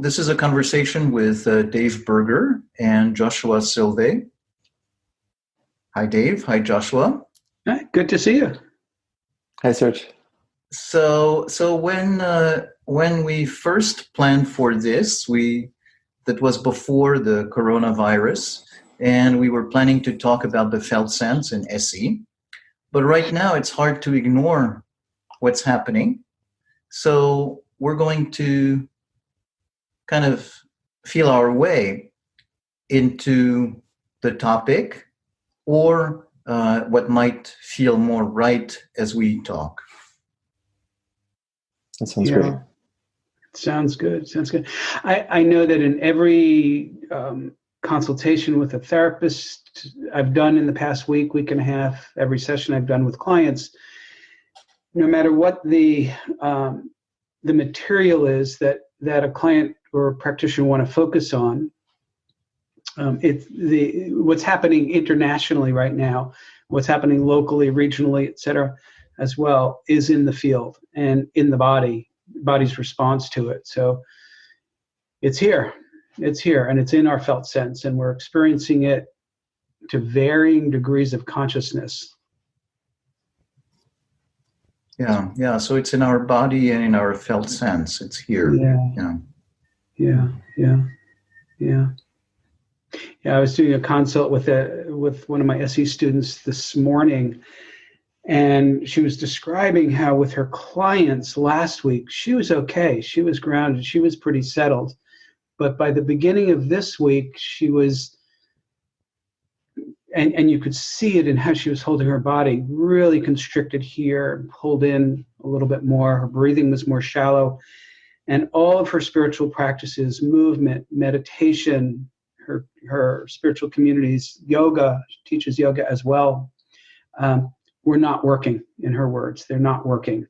This is a conversation with Dave Berger and Joshua Sylvae. Hi, Dave. Hi, Joshua. Hi, good to see you. Hi, Serge. So when we first planned for this, that was before the coronavirus, and we were planning to talk about the felt sense in SE. But right now, it's hard to ignore what's happening. So we're going to kind of feel our way into the topic, or what might feel more right as we talk. That sounds great. Sounds good. I know that in every consultation with a therapist I've done in the past week and a half, every session I've done with clients, no matter what the material is that a client or a practitioner want to focus on, what's happening internationally right now, what's happening locally, regionally, et cetera, as well, is in the field and in the body's response to it. So it's here, and it's in our felt sense, and we're experiencing it to varying degrees of consciousness. Yeah. So it's in our body and in our felt sense. It's here. Yeah, I was doing a consult with one of my SE students this morning, and she was describing how with her clients last week, she was okay. She was grounded. She was pretty settled. But by the beginning of this week, she was, and you could see it in how she was holding her body, really constricted here, pulled in a little bit more. Her breathing was more shallow. And all of her spiritual practices, movement, meditation, her spiritual communities, yoga, she teaches yoga as well, were not working, in her words. They're not working.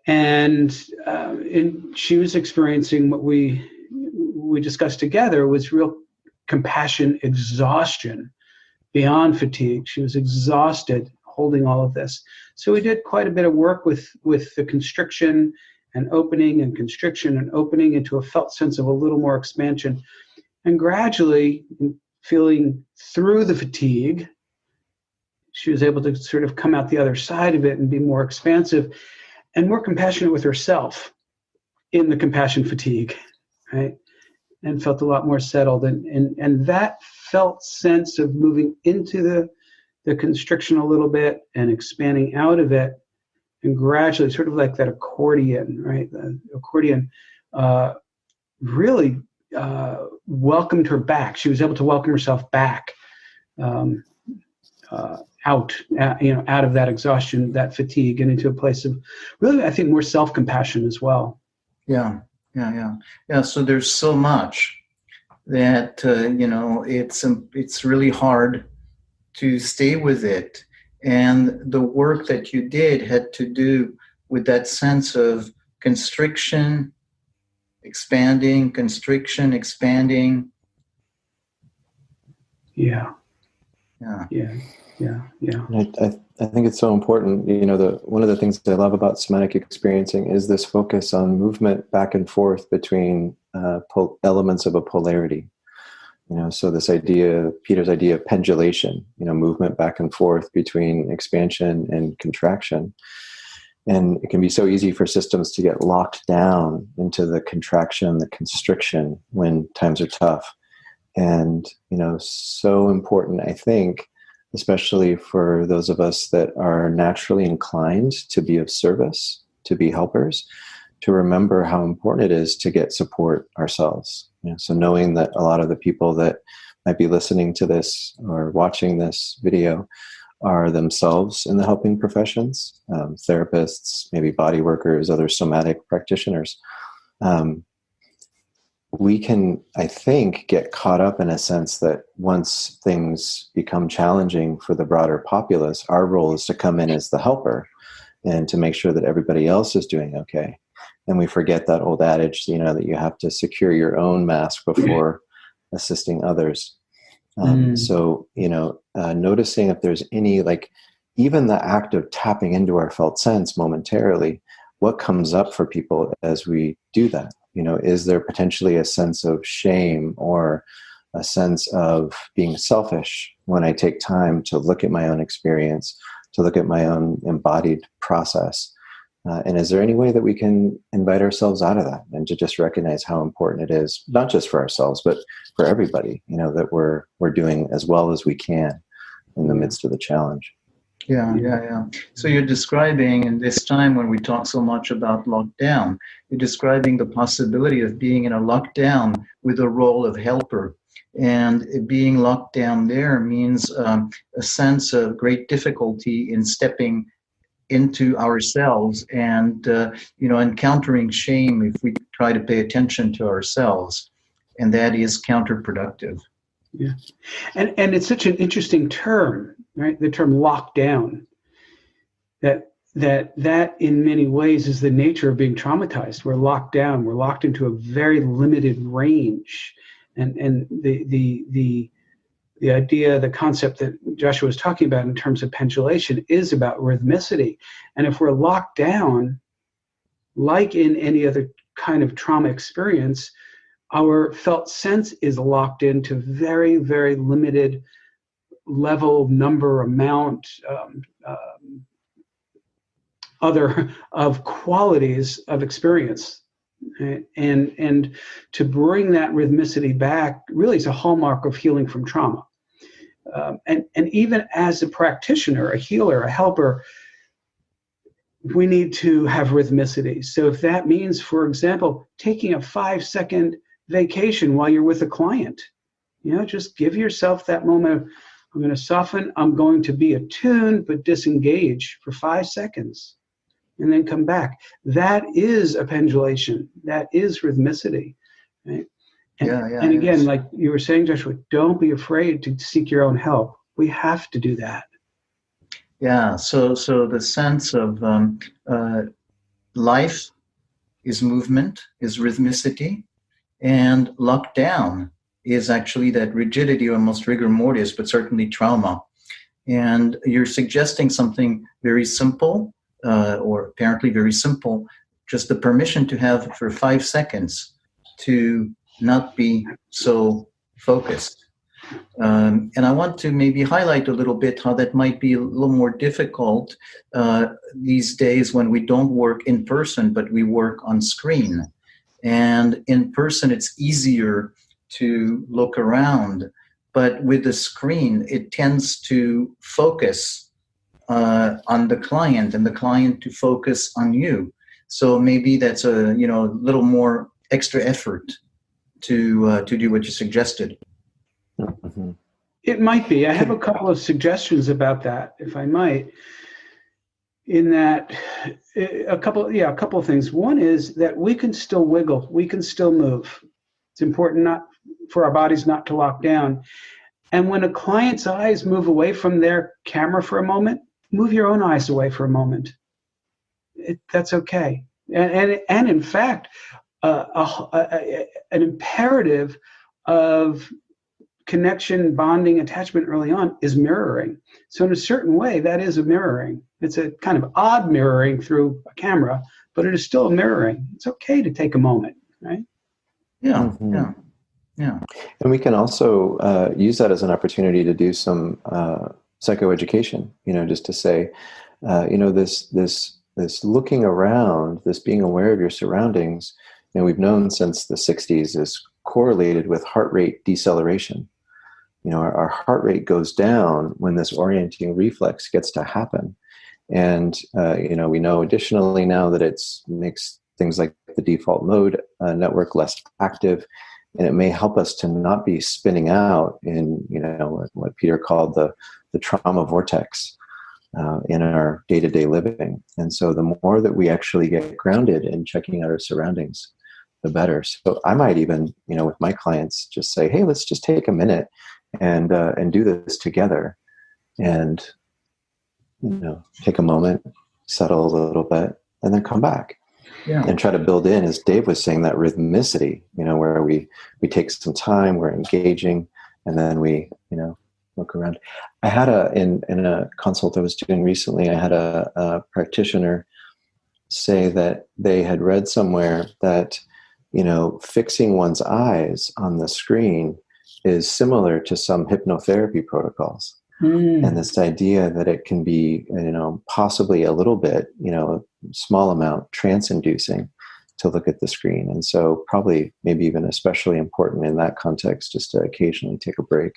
And she was experiencing what we discussed together was real compassion exhaustion beyond fatigue. She was exhausted holding all of this. So we did quite a bit of work with the constriction and opening and constriction and opening into a felt sense of a little more expansion. And gradually, feeling through the fatigue, she was able to sort of come out the other side of it and be more expansive and more compassionate with herself in the compassion fatigue, right? And felt a lot more settled. And that felt sense of moving into the constriction a little bit and expanding out of it, and gradually, sort of like that accordion, right? The accordion really welcomed her back. She was able to welcome herself back out of that exhaustion, that fatigue, and into a place of really, I think, more self-compassion as well. Yeah. So there's so much that it's really hard to stay with it. And the work that you did had to do with that sense of constriction, expanding, constriction, expanding. Yeah. I think it's so important. One of the things that I love about somatic experiencing is this focus on movement back and forth between elements of a polarity. So this idea, Peter's idea of pendulation, movement back and forth between expansion and contraction. And it can be so easy for systems to get locked down into the contraction, the constriction when times are tough. And, so important, I think, especially for those of us that are naturally inclined to be of service, to be helpers, to remember how important it is to get support ourselves. So knowing that a lot of the people that might be listening to this or watching this video are themselves in the helping professions, therapists, maybe body workers, other somatic practitioners. We can, I think, get caught up in a sense that once things become challenging for the broader populace, our role is to come in as the helper and to make sure that everybody else is doing okay. And we forget that old adage, that you have to secure your own mask before assisting others. So, noticing if there's any, even the act of tapping into our felt sense momentarily, what comes up for people as we do that? Is there potentially a sense of shame or a sense of being selfish when I take time to look at my own experience, to look at my own embodied process? And is there any way that we can invite ourselves out of that and to just recognize how important it is, not just for ourselves, but for everybody, that we're doing as well as we can in the midst of the challenge? Yeah. So you're describing, in this time when we talk so much about lockdown, you're describing the possibility of being in a lockdown with a role of helper. And being locked down there means a sense of great difficulty in stepping into ourselves and encountering shame if we try to pay attention to ourselves, and that is counterproductive. Yeah, and it's such an interesting term, right? The term lockdown. That in many ways is the nature of being traumatized. We're locked down. We're locked into a very limited range, and the idea, the concept that Joshua was talking about in terms of pendulation is about rhythmicity. And if we're locked down, like in any other kind of trauma experience, our felt sense is locked into very, very limited level, number, amount, other of qualities of experience. And to bring that rhythmicity back really is a hallmark of healing from trauma. And even as a practitioner, a healer, a helper, we need to have rhythmicity. So if that means, for example, taking a 5-second vacation while you're with a client, just give yourself that moment of, I'm going to soften, I'm going to be attuned, but disengage for 5 seconds and then come back. That is a pendulation. That is rhythmicity. Right? And again, like you were saying, Joshua, don't be afraid to seek your own help. We have to do that. Yeah, so the sense of life is movement, is rhythmicity, and lockdown is actually that rigidity, almost rigor mortis, but certainly trauma. And you're suggesting something very simple, or apparently very simple, just the permission to have for 5 seconds to not be so focused. And I want to maybe highlight a little bit how that might be a little more difficult these days when we don't work in person, but we work on screen. And in person, it's easier to look around, but with the screen, it tends to focus on the client and the client to focus on you. So maybe that's a little more extra effort to do what you suggested. Mm-hmm. It might be. I have a couple of suggestions about that, if I might. In that, a couple of things. One is that we can still wiggle, we can still move. It's important not for our bodies not to lock down. And when a client's eyes move away from their camera for a moment, move your own eyes away for a moment. That's okay. And in fact, an imperative of connection, bonding, attachment early on is mirroring. So in a certain way, that is a mirroring. It's a kind of odd mirroring through a camera, but it is still a mirroring. It's okay to take a moment, right? Yeah, Mm-hmm. yeah. And we can also use that as an opportunity to do some psychoeducation, just to say, this looking around, this being aware of your surroundings, we've known since the 60s is correlated with heart rate deceleration. Our heart rate goes down when this orienting reflex gets to happen. And, we know additionally now that it makes things like the default mode network less active, and it may help us to not be spinning out in, what Peter called the trauma vortex in our day-to-day living. And so the more that we actually get grounded in checking out our surroundings, the better. So I might even, with my clients, just say, hey, let's just take a minute and do this together, and take a moment, settle a little bit, and then come back. Yeah. And try to build in, as Dave was saying, that rhythmicity, where we take some time, we're engaging, and then we, look around. I had in a consult I was doing recently, I had a practitioner say that they had read somewhere that fixing one's eyes on the screen is similar to some hypnotherapy protocols. And this idea that it can be, possibly a little bit, a small amount trance-inducing to look at the screen. And so probably maybe even especially important in that context, just to occasionally take a break.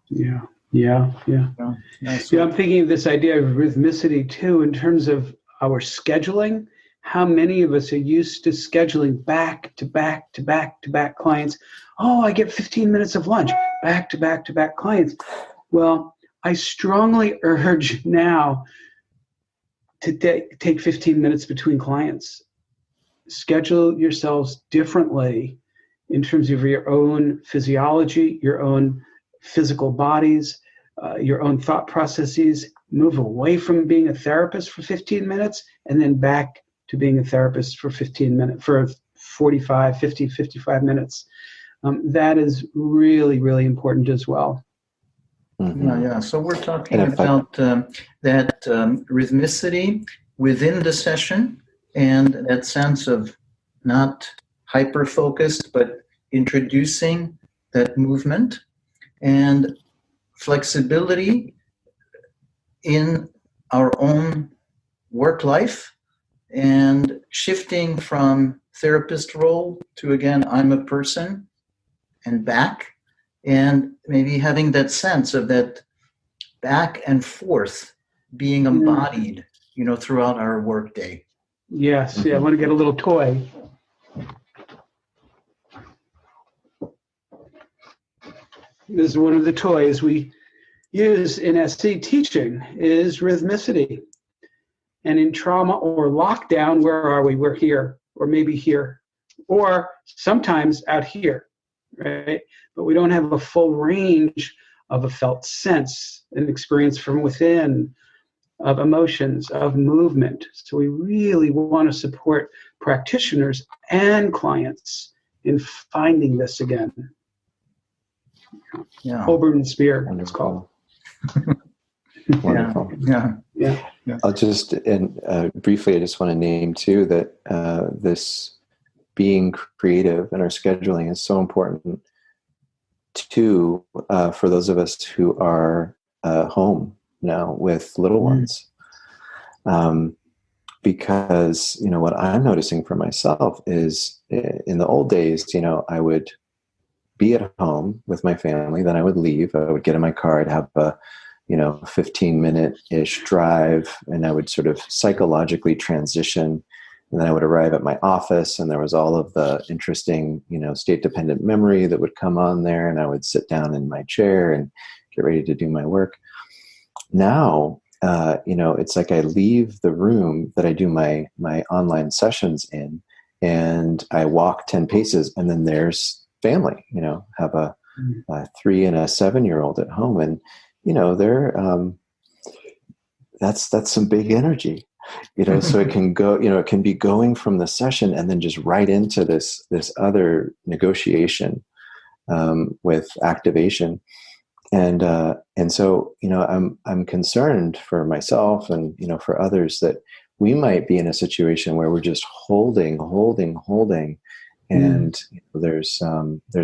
Yeah. I'm thinking of this idea of rhythmicity too, in terms of our scheduling. How many of us are used to scheduling back to back to back to back clients? Oh, I get 15 minutes of lunch, back to back to back clients. Well, I strongly urge now to take 15 minutes between clients. Schedule yourselves differently in terms of your own physiology, your own physical bodies, your own thought processes. Move away from being a therapist for 15 minutes and then back to being a therapist for 15 minutes, for 45, 50, 55 minutes. That is really, really important as well. Yeah. So we're talking about that rhythmicity within the session and that sense of not hyper-focused, but introducing that movement and flexibility in our own work life and shifting from therapist role to, again, I'm a person and back. And maybe having that sense of that back and forth being embodied, throughout our workday. Yes. Yeah. I want to get a little toy. This is one of the toys we use in SC teaching is rhythmicity. And in trauma or lockdown, where are we? We're here, or maybe here, or sometimes out here, right? But we don't have a full range of a felt sense, an experience from within, of emotions, of movement. So we really want to support practitioners and clients in finding this again. Yeah. Holborn Spear, it's called. Wonderful. Yeah. I'll just, briefly, I just want to name too that this being creative in our scheduling is so important too, for those of us who are home now with little ones. Because, what I'm noticing for myself is in the old days, I would be at home with my family, then I would leave, I would get in my car, I'd have a 15-minute-ish drive, and I would sort of psychologically transition. And then I would arrive at my office, and there was all of the interesting, state-dependent memory that would come on there, and I would sit down in my chair and get ready to do my work. Now, it's like I leave the room that I do my online sessions in, and I walk 10 paces, and then there's family. Have a 3 and a 7-year-old at home, and they're that's some big energy. So it can go, it can be going from the session and then just right into this other negotiation with activation. And so, I'm concerned for myself and, for others that we might be in a situation where we're just holding. And there's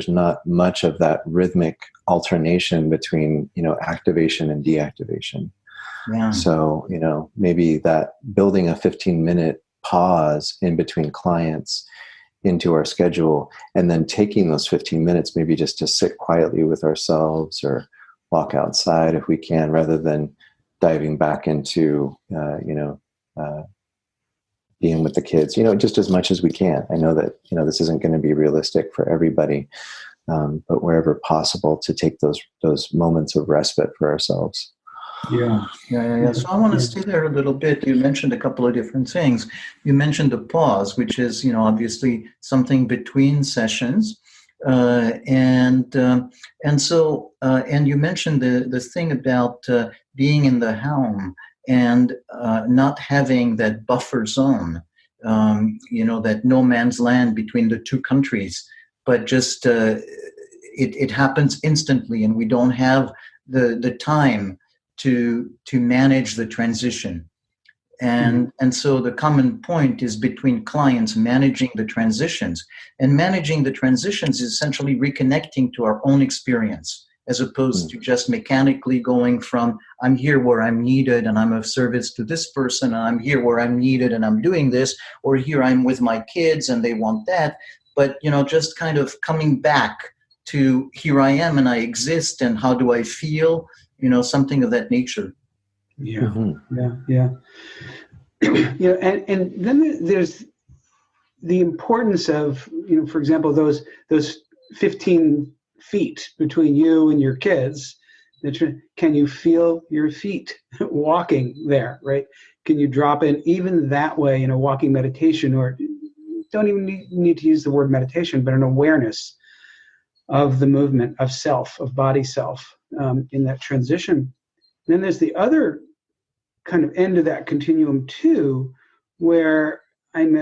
not much of that rhythmic alternation between, activation and deactivation. Yeah. So, maybe that building a 15-minute pause in between clients into our schedule, and then taking those 15 minutes maybe just to sit quietly with ourselves or walk outside if we can, rather than diving back into, being with the kids, just as much as we can. I know that, this isn't going to be realistic for everybody, but wherever possible to take those moments of respite for ourselves. Yeah. So I want to stay there a little bit. You mentioned a couple of different things. You mentioned the pause, which is, obviously something between sessions. And you mentioned the thing about being in the home and not having that buffer zone, that no man's land between the two countries, but just it happens instantly, and we don't have the time to manage the transition. And so the common point is between clients managing the transitions. And managing the transitions is essentially reconnecting to our own experience, as opposed to just mechanically going from, I'm here where I'm needed and I'm of service to this person, and I'm here where I'm needed and I'm doing this, or here I'm with my kids and they want that. But, just kind of coming back to here I am and I exist, and how do I feel, something of that nature. Yeah, yeah. And then there's the importance of, for example, those 15 feet between you and your kids. Can you feel your feet walking there, right? Can you drop in even that way in a walking meditation, or don't even need to use the word meditation, but an awareness of the movement of self, of body self, in that transition. And then there's the other kind of end of that continuum too, where I'm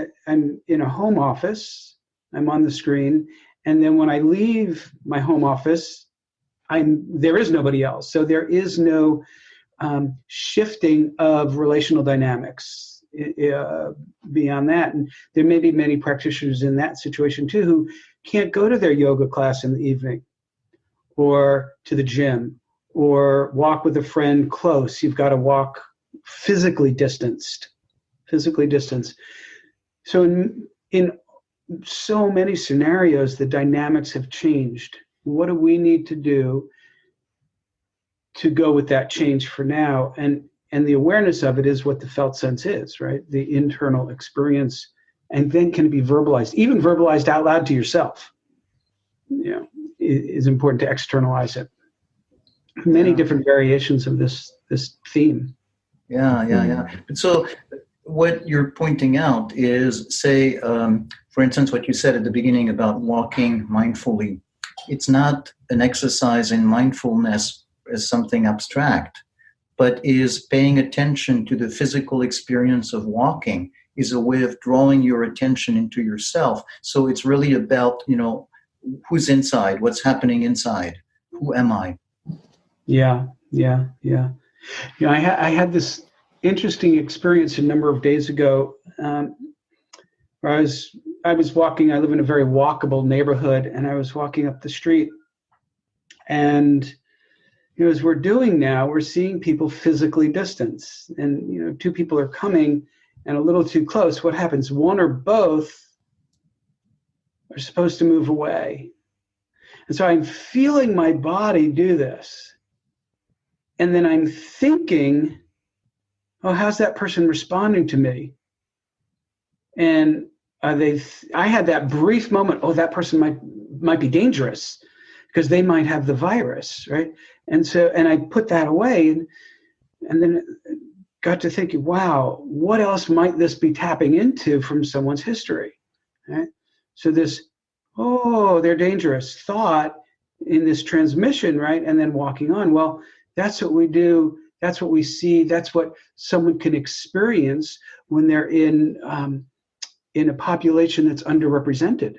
in a home office, I'm on the screen, and then when I leave my home office, there is nobody else. So there is no shifting of relational dynamics beyond that. And there may be many practitioners in that situation too who can't go to their yoga class in the evening, or to the gym, or walk with a friend close. You've got to walk physically distanced. So in so many scenarios, the dynamics have changed. What do we need to do to go with that change for now? And the awareness of it is what the felt sense is, right? The internal experience, and then can it be verbalized, even verbalized out loud to yourself. Is important to externalize it. Many different variations of this theme. Yeah. So what you're pointing out is, say, for instance, what you said at the beginning about walking mindfully. It's not an exercise in mindfulness as something abstract, but is paying attention to the physical experience of walking is a way of drawing your attention into yourself. So it's really about, who's inside, what's happening inside, who am I? Yeah. I had this interesting experience a number of days ago, where I was walking. I live in a very walkable neighborhood, and I was walking up the street, and as we're doing now, we're seeing people physically distance, and two people are coming and a little too close. What happens? One or both are supposed to move away, and so I'm feeling my body do this, and then I'm thinking, oh, how's that person responding to me? And I had that brief moment, oh, that person might be dangerous because they might have the virus, right? And I put that away, and then got to thinking, wow, what else might this be tapping into from someone's history? Right? So this, oh, they're dangerous thought in this transmission, right? And then walking on. Well, that's what we do. That's what we see. That's what someone can experience when they're in a population that's underrepresented.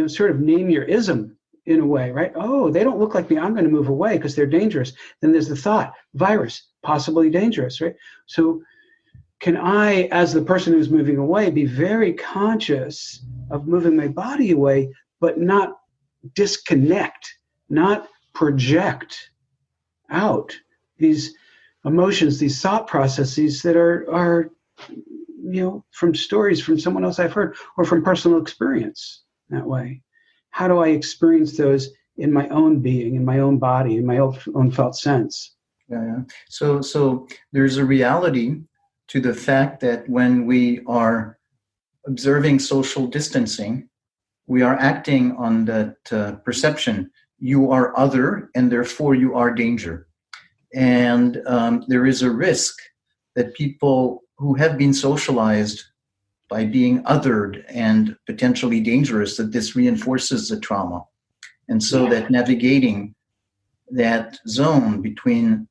Sort of name your ism in a way, right? Oh, they don't look like me. I'm going to move away because they're dangerous. Then there's the thought, virus, possibly dangerous, right? So can I, as the person who's moving away, be very conscious of moving my body away, but not disconnect, not project out these emotions, these thought processes that are from stories from someone else I've heard, or from personal experience that way. How do I experience those in my own being, in my own body, in my own felt sense? Yeah. So there's a reality to the fact that when we are observing social distancing, we are acting on that perception. You are other, and therefore you are danger. And there is a risk that people who have been socialized by being othered and potentially dangerous, that this reinforces the trauma. And so that navigating that zone between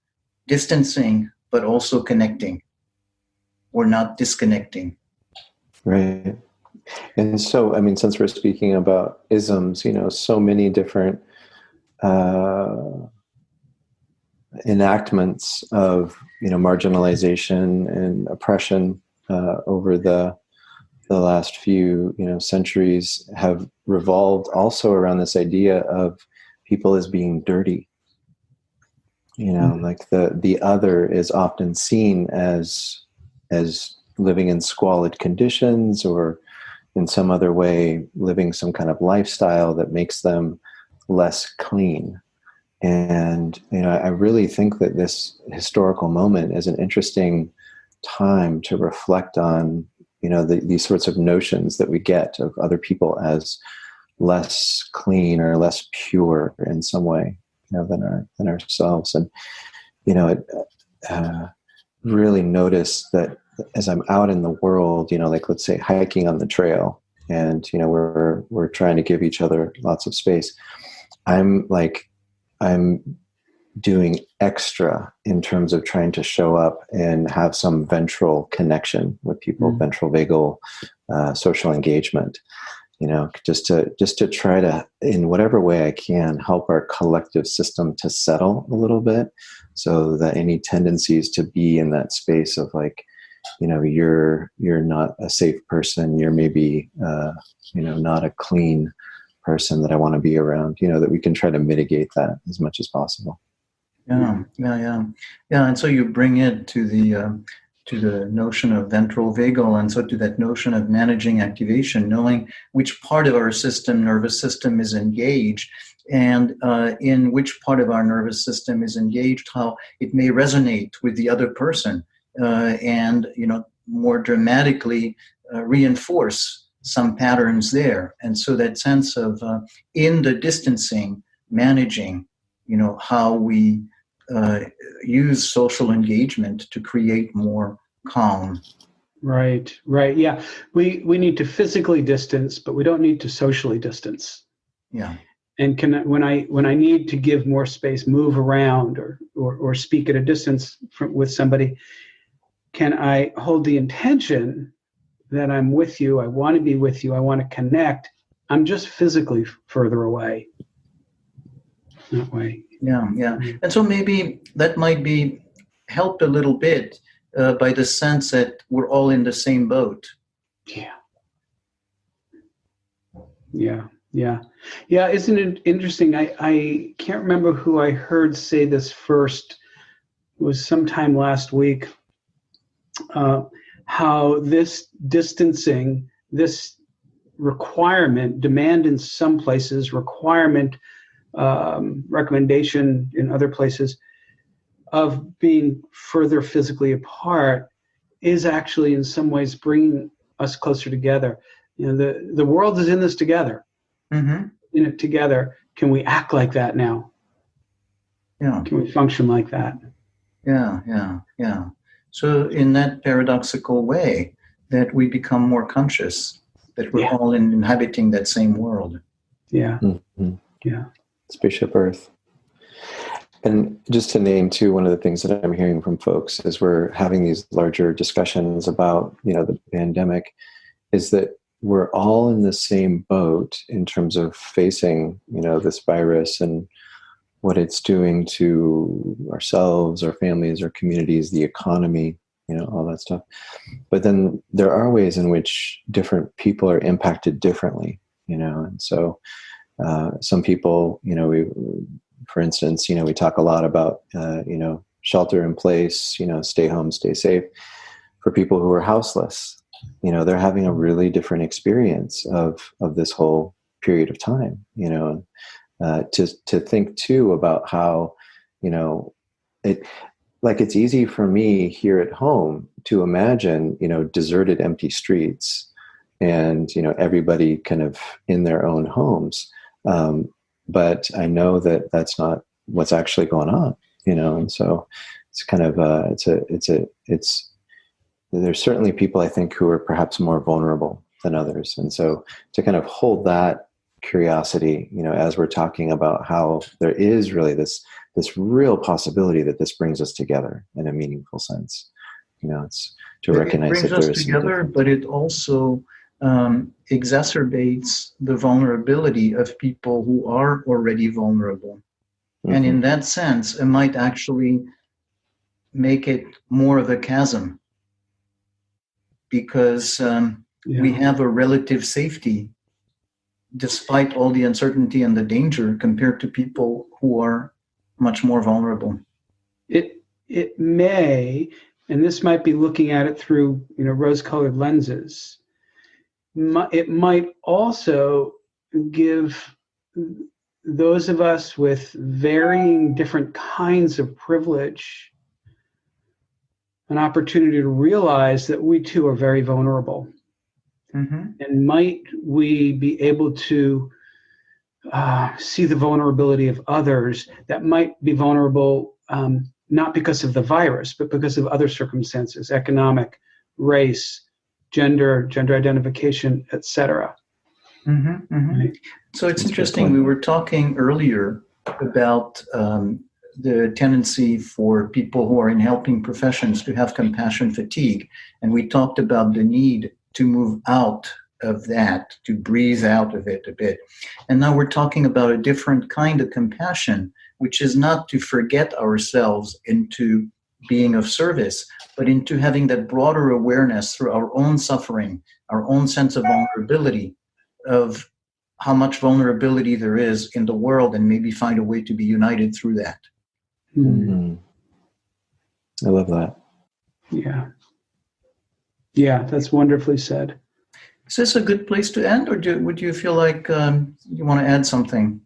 distancing but also connecting, or not disconnecting. Right. And so, since we're speaking about isms, so many different enactments of marginalization and oppression over the last few centuries have revolved also around this idea of people as being dirty. Like the other is often seen as living in squalid conditions, or in some other way living some kind of lifestyle that makes them less clean. And I really think that this historical moment is an interesting time to reflect on these sorts of notions that we get of other people as less clean or less pure in some way than ourselves. And really notice that as I'm out in the world, like let's say hiking on the trail, and we're trying to give each other lots of space, I'm doing extra in terms of trying to show up and have some ventral connection with people, ventral vagal social engagement, just to try to, in whatever way I can, help our collective system to settle a little bit, so that any tendencies to be in that space of you're not a safe person, you're maybe not a clean person that I want to be around, that we can try to mitigate that as much as possible. Yeah. And so you bring it to the notion of ventral vagal, and so to that notion of managing activation, knowing which part of our nervous system is engaged, and in which part of our nervous system is engaged, how it may resonate with the other person, and more dramatically reinforce some patterns there. And so that sense of in the distancing, managing, how we use social engagement to create more calm. Right. Yeah. We need to physically distance, but we don't need to socially distance. Yeah. And when I need to give more space, move around or speak at a distance with somebody, can I hold the intention that I'm with you, I want to be with you, I want to connect, I'm just physically further away. That way. Yeah. And so maybe that might be helped a little bit by the sense that we're all in the same boat. Yeah. Isn't it interesting? I can't remember who I heard say this first. It was sometime last week. How this distancing, this requirement, demand in some places, requirement, recommendation in other places, of being further physically apart is actually in some ways bringing us closer together. The world is in this together. In it together. Can we act like that now? Yeah. Can we function like that? Yeah. So in that paradoxical way, that we become more conscious, that we're all inhabiting that same world. Yeah. Spaceship Earth. And just to name too, one of the things that I'm hearing from folks as we're having these larger discussions about, the pandemic, is that we're all in the same boat in terms of facing, this virus and what it's doing to ourselves, our families, our communities, the economy, all that stuff. But then there are ways in which different people are impacted differently, and so some people, for instance, we talk a lot about, shelter in place, stay home, stay safe. For people who are houseless, they're having a really different experience of this whole period of time, to think too about how, it's easy for me here at home to imagine, deserted, empty streets and, everybody kind of in their own homes. But I know that that's not what's actually going on, and so it's kind of, there's certainly people I think who are perhaps more vulnerable than others. And so to kind of hold that curiosity, as we're talking about how there is really this real possibility that this brings us together in a meaningful sense, it's to recognize that there is together, but it also exacerbates the vulnerability of people who are already vulnerable. And in that sense, it might actually make it more of a chasm because we have a relative safety despite all the uncertainty and the danger compared to people who are much more vulnerable. It may, and this might be looking at it through rose-colored lenses. It might also give those of us with varying different kinds of privilege an opportunity to realize that we too are very vulnerable. And might we be able to see the vulnerability of others that might be vulnerable not because of the virus, but because of other circumstances, economic, race, gender identification, etc. Right? So it's interesting. We were talking earlier about the tendency for people who are in helping professions to have compassion fatigue. And we talked about the need to move out of that, to breathe out of it a bit. And now we're talking about a different kind of compassion, which is not to forget ourselves into being of service, but into having that broader awareness through our own suffering, our own sense of vulnerability, of how much vulnerability there is in the world, and maybe find a way to be united through that. I love that. Yeah, that's wonderfully said. Is this a good place to end, or would you feel like you want to add something?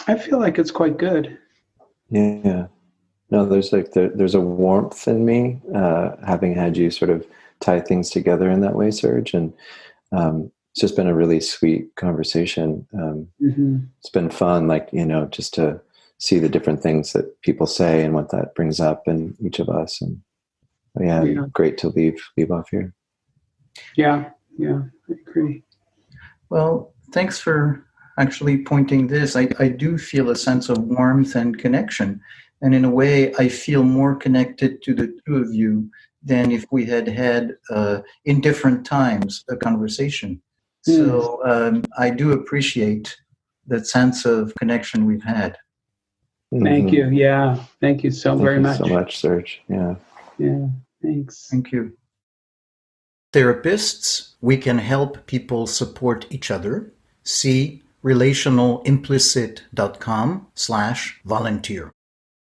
I feel like it's quite good. Yeah. No, there's a warmth in me, having had you sort of tie things together in that way, Serge. And it's just been a really sweet conversation. It's been fun, just to see the different things that people say and what that brings up in each of us. And great to leave off here. Yeah, I agree. Well, thanks for actually pointing this. I do feel a sense of warmth and connection. And in a way, I feel more connected to the two of you than if we had in different times, a conversation. So I do appreciate that sense of connection we've had. Thank you. Yeah. Thank you very much. Thank you so much, Serge. Yeah. Thanks. Thank you. Therapists, we can help people support each other. See relationalimplicit.com/volunteer.